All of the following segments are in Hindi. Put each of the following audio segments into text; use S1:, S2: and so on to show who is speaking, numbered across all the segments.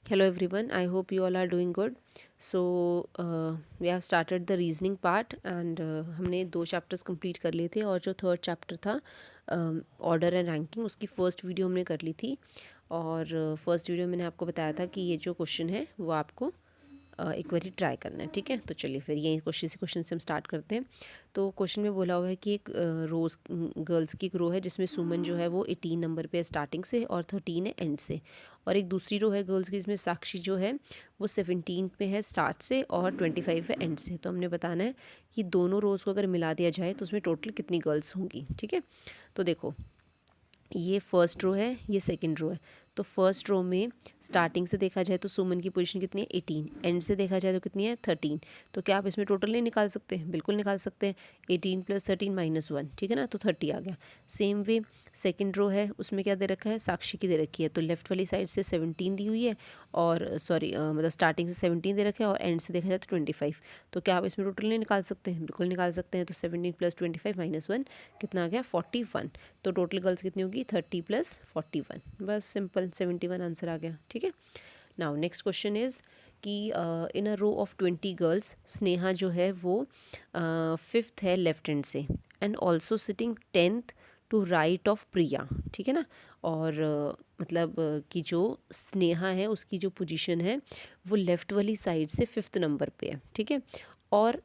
S1: Hello everyone, I hope you all are doing good. We have started the reasoning part and हमने 2 चैप्टर्स कंप्लीट कर लिए थे और जो थर्ड चैप्टर था ऑर्डर एंड रैंकिंग उसकी फ़र्स्ट वीडियो हमने कर ली थी। और फर्स्ट वीडियो मैंने आपको बताया था कि ये जो क्वेश्चन है वो आपको एक बारी ट्राई करना है। ठीक है, तो चलिए फिर यही क्वेश्चन से हम स्टार्ट करते हैं। तो क्वेश्चन में बोला हुआ है कि एक रोज़ गर्ल्स की एक रो है जिसमें सुमन जो है वो 18 नंबर पे है स्टार्टिंग से और 13 है एंड से, और एक दूसरी रो है गर्ल्स की जिसमें साक्षी जो है वो 17 पे है स्टार्ट से और 25 है एंड से। तो हमने बताना है कि दोनों रोज़ को अगर मिला दिया जाए तो उसमें टोटल कितनी गर्ल्स होंगी। ठीक है, तो देखो ये फर्स्ट रो है, ये सेकंड रो है। तो फर्स्ट रो में स्टार्टिंग से देखा जाए तो सुमन की पोजीशन कितनी है 18, एंड से देखा जाए तो कितनी है 13। तो क्या आप इसमें टोटल नहीं निकाल सकते? बिल्कुल निकाल सकते हैं। 18 + 13 - 1, ठीक है ना, तो 30 आ गया। सेम वे सेकंड रो है, उसमें क्या दे रखा है, साक्षी की दे रखी है। तो लेफ्ट वाली साइड से 17 दी हुई है और सॉरी मतलब स्टार्टिंग से 17 दे रखा है और एंड से देखा जाए तो 25। तो क्या आप इसमें टोटल नहीं निकाल सकते हैं? बिल्कुल निकाल सकते हैं। तो 17 + 25 - 1 कितना आ गया 41। तो टोटल गर्ल्स कितनी होगी 30 + 41, बस सिंपल 71 आंसर आ गया। ठीक है, नाउ नेक्स्ट क्वेश्चन इज़ कि in a row of 20 girls Sneha जो है वो फिफ्थ है लेफ्ट हैंड से and also sitting 10th to right of Priya. ठीक है ना, और मतलब कि जो स्नेहा है उसकी जो पोजीशन है वो लेफ़्ट वाली साइड से 5th नंबर पे है। ठीक है, और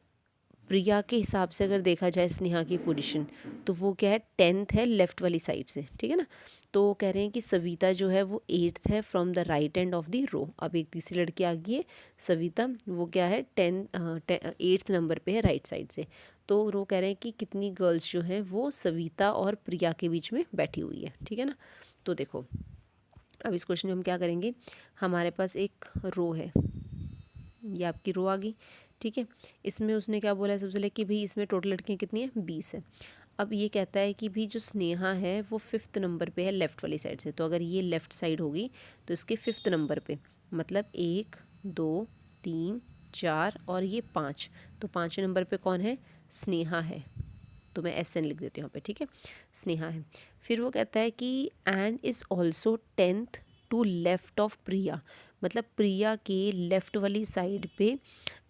S1: प्रिया के हिसाब से अगर देखा जाए स्नेहा की पोजीशन तो वो क्या है 10th है लेफ़्ट वाली साइड से। ठीक है ना, तो कह रहे हैं कि सविता जो है वो 8th है from the right end of the row. अब एक तीसरी लड़की आ गई है सविता, वो क्या है 8th नंबर पे है राइट साइड से। तो वो कह रहे हैं कि कितनी गर्ल्स जो हैं वो सविता और प्रिया के बीच में बैठी हुई है। ठीक है ना, तो देखो अब इस क्वेश्चन में हम क्या करेंगे, हमारे पास एक रो है, ये आपकी रो आ गई। ठीक है, इसमें उसने क्या बोला है सबसे पहले कि भाई इसमें टोटल लड़कियाँ कितनी हैं 20 है। अब ये कहता है कि भी जो स्नेहा है वो 5th नंबर पे है लेफ़्ट वाली साइड से। तो अगर ये लेफ़्ट साइड होगी तो इसके 5th नंबर पे मतलब 1 2 3 4 और ये 5, तो 5वें नंबर पे कौन है, स्नेहा है। तो मैं SN लिख देती हूँ यहाँ पे। ठीक है, स्नेहा है। फिर वो कहता है कि and is also 10th to left of Priya, मतलब प्रिया के लेफ़्ट वाली साइड पे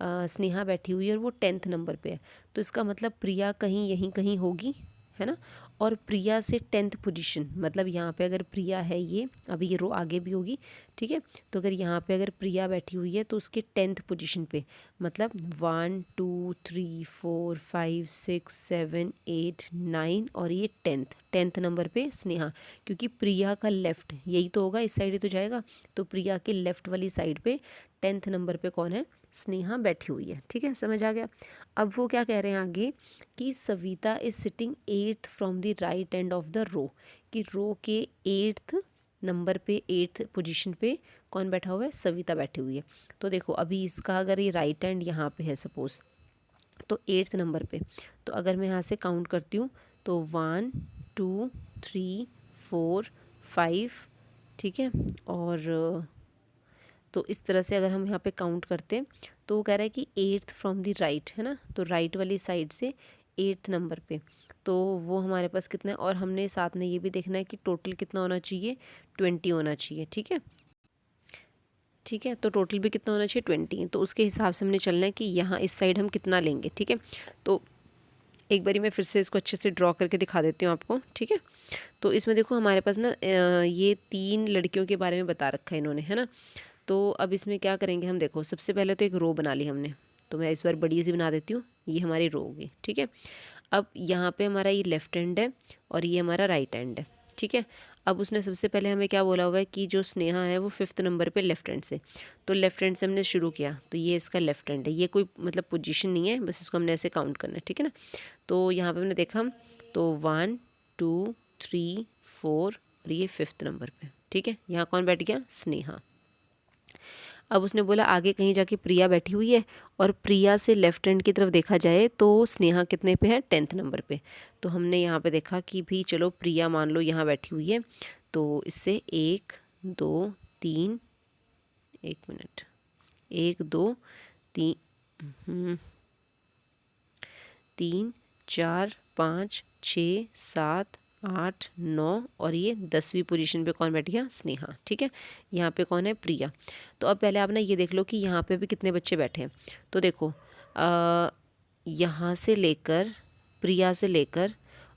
S1: स्नेहा बैठी हुई है और वो 10th नंबर पे है। तो इसका मतलब प्रिया कहीं यहीं कहीं होगी, है ना। और प्रिया से 10th पोजीशन मतलब यहाँ पे अगर प्रिया है, ये अभी ये रो आगे भी होगी। ठीक है, तो अगर यहाँ पे अगर प्रिया बैठी हुई है तो उसके 10th पोजीशन पे मतलब 1 2 3 4 5 6 7 8 9 और ये 10th नंबर पे स्नेहा, क्योंकि प्रिया का लेफ़्ट यही तो होगा, इस साइड ही तो जाएगा। तो प्रिया के लेफ़्ट वाली साइड पे 10th नंबर पे कौन है, स्नेहा बैठी हुई है। ठीक है, समझ आ गया। अब वो क्या कह रहे हैं आगे कि Savita is sitting 8th from the right end of the row, कि रो के 8th नंबर पे 8th पोजीशन पे कौन बैठा हुआ है, सविता बैठी हुई है। तो देखो अभी इसका अगर ये राइट हैंड यहाँ पे है सपोज, तो 8th नंबर पे, तो अगर मैं यहाँ से काउंट करती हूँ तो 1 2 3 4 5, ठीक है, और तो इस तरह से अगर हम यहाँ पे काउंट करते हैं तो वो कह रहा है कि 8th फ्रॉम द राइट, है ना, तो राइट वाली साइड से 8th नंबर पे, तो वो हमारे पास कितना है, और हमने साथ में ये भी देखना है कि टोटल कितना होना चाहिए, 20 होना चाहिए। ठीक है, ठीक है, तो टोटल भी कितना होना चाहिए 20, तो उसके हिसाब से हमने चलना है कि यहाँ इस साइड हम कितना लेंगे। ठीक है, तो एक बारी मैं फिर से इसको अच्छे से ड्रॉ करके दिखा देती हूँ आपको। ठीक है, तो इसमें देखो हमारे पास ना ये 3 लड़कियों के बारे में बता रखा है इन्होंने, है ना। तो अब इसमें क्या करेंगे हम, देखो सबसे पहले तो एक रो बना ली हमने, तो मैं इस बार बड़ी सी बना देती हूँ, ये हमारी रो होगी। ठीक है, अब यहाँ पे हमारा ये लेफ़्ट हैंड है और ये हमारा राइट हैंड है। ठीक है, अब उसने सबसे पहले हमें क्या बोला हुआ है कि जो स्नेहा है वो 5th नंबर पे लेफ़्ट हैंड से, तो लेफ़्ट हैंड से हमने शुरू किया, तो ये इसका लेफ़्ट हैंड है, ये कोई मतलब पोजीशन नहीं है, बस इसको हमने ऐसे काउंट करना है। ठीक है ना, तो यहाँ पे हमने देखा हम, तो 1 2 3 4 और ये 5th नंबर पे। ठीक है, यहाँ कौन बैठ गया, स्नेहा। अब उसने बोला आगे कहीं जाके प्रिया बैठी हुई है, और प्रिया से लेफ़्ट हैंड की तरफ देखा जाए तो स्नेहा कितने पे है, 10th नंबर पे। तो हमने यहाँ पे देखा कि भी चलो प्रिया मान लो यहाँ बैठी हुई है, तो इससे 1 2 3, 1 मिनट, 1 2 3 3 4 5 6 7 8, 9 और ये 10वीं पोजीशन पे कौन बैठ गया? स्नेहा। ठीक है, यहाँ पे कौन है? प्रिया। तो अब पहले आप ना ये देख लो कि यहाँ पे भी कितने बच्चे बैठे हैं। तो देखो यहाँ से लेकर, प्रिया से लेकर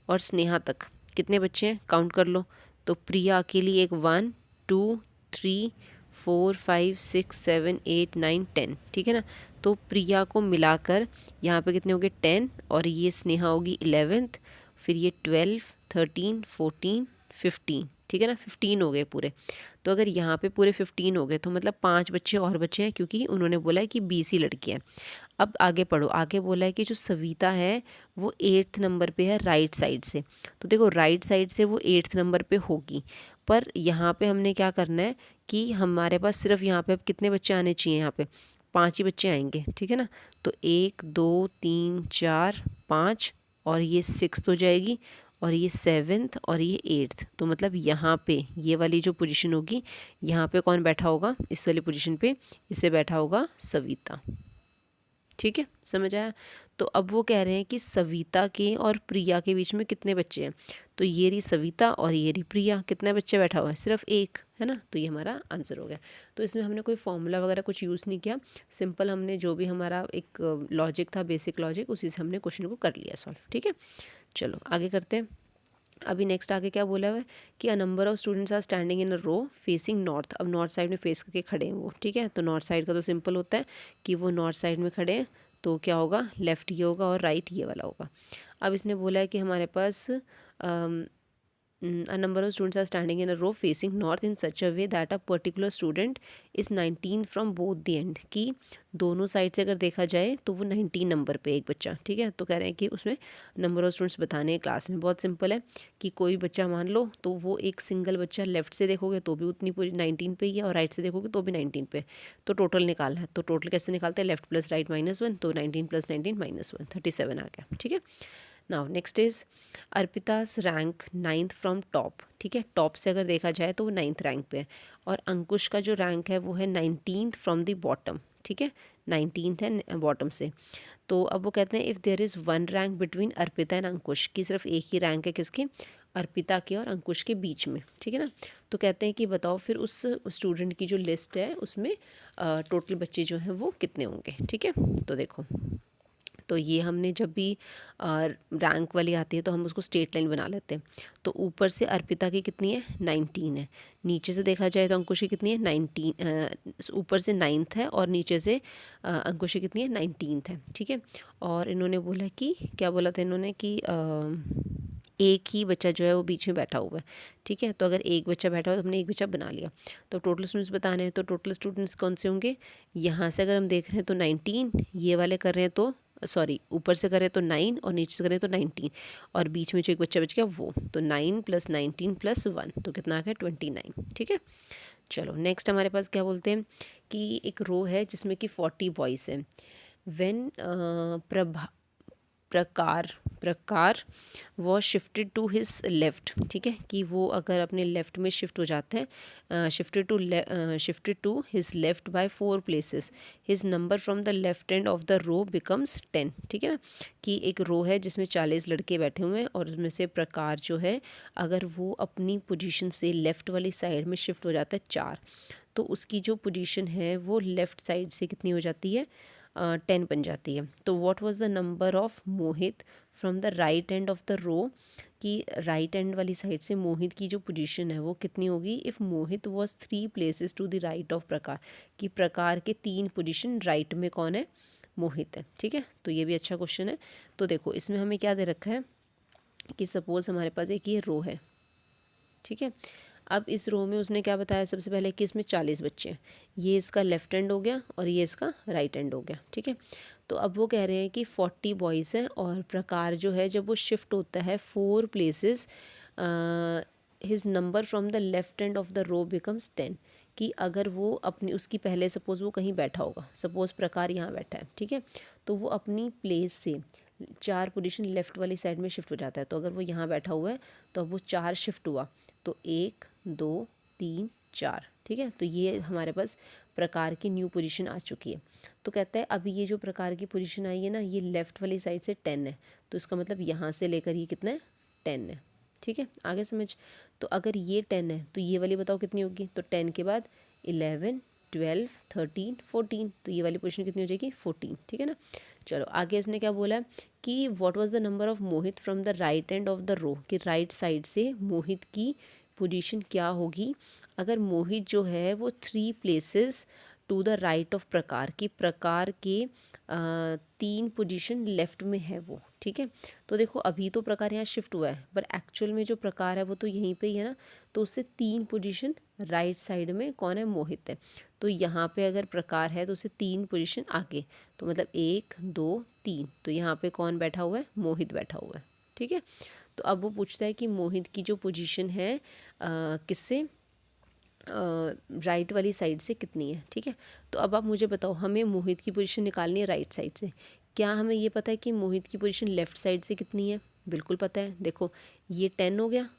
S1: और स्नेहा तक कितने बच्चे हैं? काउंट कर लो। तो प्रिया अकेली एक 1 2 3 4 5 6 7 8 9 10, ठीक है ना। तो प्रिया को मिलाकर यहाँ पे कितने हो गए? 10, और ये स्नेहा होगी 11th, फिर ये 12 13 14 15, ठीक है ना। 15 हो गए पूरे। तो अगर यहाँ पे पूरे 15 हो गए तो मतलब 5 बच्चे और बचे हैं, क्योंकि उन्होंने बोला है कि 20 ही लड़की है। अब आगे पढ़ो, आगे बोला है कि जो सविता है वो 8th नंबर पे है राइट साइड से। तो देखो राइट साइड से वो 8th नंबर पे होगी, पर यहाँ पे हमने क्या करना है कि हमारे पास सिर्फ यहाँ पे अब कितने बच्चे आने चाहिए? यहाँ पे 5 ही बच्चे आएंगे, ठीक है ना। तो 1 2 3 4 5, और ये 6th हो जाएगी, और ये 7th, और ये 8th। तो मतलब यहाँ पे ये वाली जो पोजीशन होगी, यहाँ पे कौन बैठा होगा? इस वाली पोजीशन पे इसे बैठा होगा सविता। ठीक है, समझ आया। तो अब वो कह रहे हैं कि सविता के और प्रिया के बीच में कितने बच्चे हैं? तो ये रही सविता और ये रही प्रिया, कितने बच्चे बैठा हुआ है? सिर्फ एक, है ना। तो ये हमारा आंसर हो गया। तो इसमें हमने कोई फॉर्मूला वगैरह कुछ यूज़ नहीं किया, सिंपल हमने जो भी हमारा एक लॉजिक था, बेसिक लॉजिक, उसी से हमने क्वेश्चन को कर लिया सॉल्व। ठीक है, चलो आगे करते हैं। अभी नेक्स्ट आगे क्या बोला हुआ है कि a number of students are standing in a row facing north. अब नॉर्थ साइड में फेस करके खड़े हैं वो, ठीक है। तो नॉर्थ साइड का तो सिंपल होता है कि वो नॉर्थ साइड में खड़े हैं, तो क्या होगा? लेफ़्ट ये होगा और राइट ये वाला होगा। अब इसने बोला है कि हमारे पास a number of students are standing in a row facing north in such a way that a particular student is 19 from both the end, कि दोनों साइड से अगर देखा जाए तो वो 19 नंबर पे एक बच्चा, ठीक है। तो कह रहे हैं कि उसमें नंबर ऑफ स्टूडेंट्स बताने हैं क्लास में। बहुत सिंपल है कि कोई बच्चा मान लो तो वो एक सिंगल बच्चा लेफ्ट से देखोगे तो भी उतनी पूरी 19 पे ही है, और राइट से देखोगे तो भी 19 पे। तो टोटल निकालना है, तो टोटल कैसे निकालते हैं? लेफ्ट प्लस राइट -1, तो 19 + 19 -1, 37 आ गया, ठीक है। Now next is Arpita's rank 9th from top, ठीक है। टॉप से अगर देखा जाए तो वो 9th रैंक पे है, और अंकुश का जो रैंक है वो है 19th फ्रॉम द बॉटम, ठीक है। 19th है बॉटम से। तो अब वो कहते हैं if there is one rank between Arpita and Ankush, की सिर्फ एक ही रैंक है किसकी? अर्पिता के और अंकुश के बीच में, ठीक है ना। तो कहते हैं कि बताओ फिर उस स्टूडेंट की जो लिस्ट है उसमें टोटल बच्चे जो हैं वो कितने होंगे, ठीक है। तो देखो, तो ये हमने जब भी रैंक वाली आती है तो हम उसको स्ट्रेट लाइन बना लेते हैं। तो ऊपर से अर्पिता की कितनी है? 19 है। नीचे से देखा जाए तो अंकुश की कितनी है? 19। ऊपर से 9th है और नीचे से अंकुश की कितनी है? 19th है, ठीक है। और इन्होंने बोला कि क्या बोला था इन्होंने कि एक ही बच्चा जो है वो बीच में बैठा हुआ है, ठीक है। तो अगर एक बच्चा बैठा हो तो हमने एक बच्चा बना लिया। तो टोटल स्टूडेंट्स बताने हैं, तो टोटल स्टूडेंट्स कौन से होंगे? यहाँ से अगर हम देख रहे हैं तो 19, ये वाले कर रहे हैं तो सॉरी ऊपर से करें तो 9 और नीचे से करें तो 19, और बीच में जो एक बच्चा बच गया वो, तो 9 + 19 + 1, तो कितना आ गया? 29, ठीक है। चलो नेक्स्ट हमारे पास क्या बोलते हैं कि एक रो है जिसमें कि 40 बॉयज़ हैं। When Prakash Prakash was shifted to his left, ठीक है, कि वो अगर अपने लेफ़्ट में शिफ्ट हो जाते हैं, shifted to his left by 4 places, his number from the left end of the row becomes 10, ठीक है ना। कि एक रो है जिसमें 40 लड़के बैठे हुए हैं, और उसमें से प्रकार जो है अगर वो अपनी पोजीशन से लेफ़्ट वाली साइड में शिफ्ट हो जाता है 4, तो उसकी जो पोजीशन है वो लेफ़्ट साइड से कितनी हो जाती है? 10 बन जाती है। तो what was the number of Mohit from the right end of the row, कि राइट एंड वाली साइड से मोहित की जो पोजीशन है वो कितनी होगी? If Mohit was 3 places to the right of Prakash, कि प्रकार के 3 पोजीशन राइट में कौन है? मोहित है, ठीक है। तो ये भी अच्छा क्वेश्चन है। तो देखो इसमें हमें क्या दे रखा है कि सपोज़ हमारे पास एक ये रो है, ठीक है। अब इस रो में उसने क्या बताया सबसे पहले कि इसमें 40 बच्चे हैं। ये इसका लेफ़्ट हैंड हो गया और ये इसका राइट हैंड हो गया, ठीक है। तो अब वो कह रहे हैं कि 40 बॉयज़ हैं, और प्रकार जो है जब वो शिफ्ट होता है 4 places, his number from the left end of the row becomes 10, कि अगर वो अपनी उसकी पहले सपोज़ वो कहीं बैठा होगा, सपोज़ प्रकार यहाँ बैठा है, ठीक है। तो वो अपनी प्लेस से 4 पोजीशन लेफ़्ट वाली साइड में शिफ्ट हो जाता है। तो अगर वो यहाँ बैठा हुआ है तो अब वो 4 शिफ्ट हुआ, तो 1 2 3 4, ठीक है। तो ये हमारे पास प्रकार की न्यू पोजीशन आ चुकी है। तो कहता है अभी ये जो प्रकार की पोजीशन आई है ना, ये लेफ़्ट वाली साइड से 10 है, तो इसका मतलब यहाँ से लेकर ये कितना है? 10 है, ठीक है, आगे समझ। तो अगर ये 10 है तो ये वाली बताओ कितनी होगी, तो 10 के बाद 11 12 13 14, तो ये वाली पोजीशन कितनी हो जाएगी 14, ठीक है ना। चलो आगे इसने क्या बोला है कि what was the number of Mohit from the right end of the row, कि राइट साइड से मोहित की पोजीशन क्या होगी अगर मोहित जो है वो 3 places to the right of Prakash, की प्रकार के 3 पोजीशन लेफ्ट में है वो, ठीक है। तो देखो अभी तो प्रकार यहाँ शिफ्ट हुआ है, पर एक्चुअल में जो प्रकार है वो तो यहीं पे ही है ना, तो उससे 3 पोजीशन राइट साइड में कौन है, मोहित है। तो यहाँ पे अगर प्रकार है तो उससे 3 पोजीशन आगे, तो मतलब 1 2 3, तो यहाँ पे कौन बैठा हुआ है, मोहित बैठा हुआ है, ठीक है। तो अब वो पूछता है कि मोहित की जो पोजीशन है किससे, राइट वाली साइड से कितनी है, ठीक है। तो अब आप मुझे बताओ, हमें मोहित की पोजीशन निकालनी है राइट साइड से, क्या हमें ये पता है कि मोहित की पोजीशन लेफ़्ट साइड से कितनी है, बिल्कुल पता है। देखो ये 10 हो गया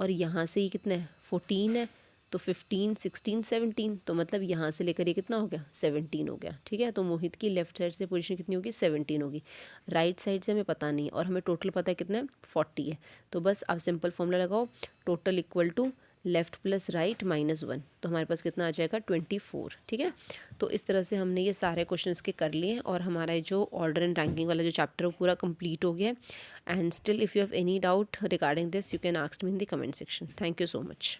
S1: और यहाँ से ये कितना है 14 है, तो 15 16 17, तो मतलब यहाँ से लेकर ये कितना हो गया 17 हो गया, ठीक है। तो मोहित की लेफ्ट साइड से पोजीशन कितनी होगी 17 होगी, राइट साइड से हमें पता नहीं और हमें टोटल पता है कितना है 40 है। तो बस आप सिंपल फॉर्मूला लगाओ, total equal to left plus right -1, तो हमारे पास कितना आ जाएगा 24, ठीक है। तो इस तरह से हमने ये सारे क्वेश्चंस के कर लिए और हमारा जो ऑर्डर एंड रैंकिंग वाला जो चैप्टर है वो पूरा कंप्लीट हो गया है। And still if you have any doubt regarding this you can ask me in the comment section. Thank you so much.